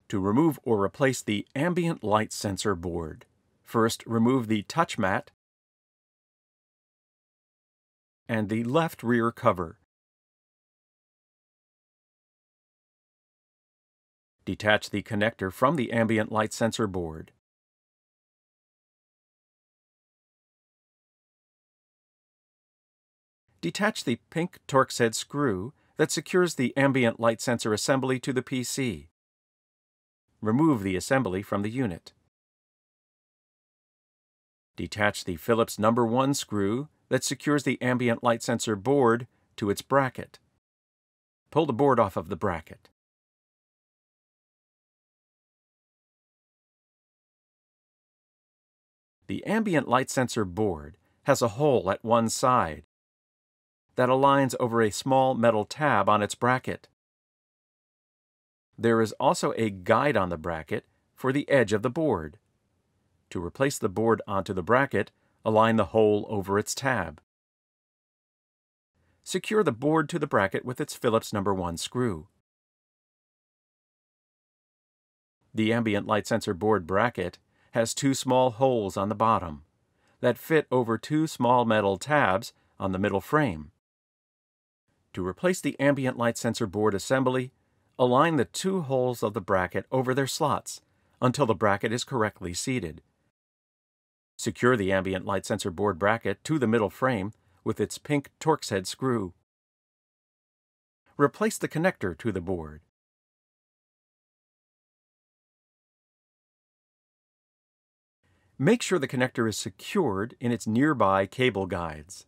To remove or replace the ambient light sensor board, first remove the touch mat and the left rear cover. Detach the connector from the ambient light sensor board. Detach the pink Torx head screw that secures the ambient light sensor assembly to the PC. Remove the assembly from the unit. Detach the Phillips No. 1 screw that secures the ambient light sensor board to its bracket. Pull the board off of the bracket. The ambient light sensor board has a hole at one side that aligns over a small metal tab on its bracket. There is also a guide on the bracket for the edge of the board. To replace the board onto the bracket, align the hole over its tab. Secure the board to the bracket with its Phillips No. 1 screw. The ambient light sensor board bracket has two small holes on the bottom that fit over two small metal tabs on the middle frame. To replace the ambient light sensor board assembly, align the two holes of the bracket over their slots until the bracket is correctly seated. Secure the ambient light sensor board bracket to the middle frame with its pink Torx head screw. Replace the connector to the board. Make sure the connector is secured in its nearby cable guides.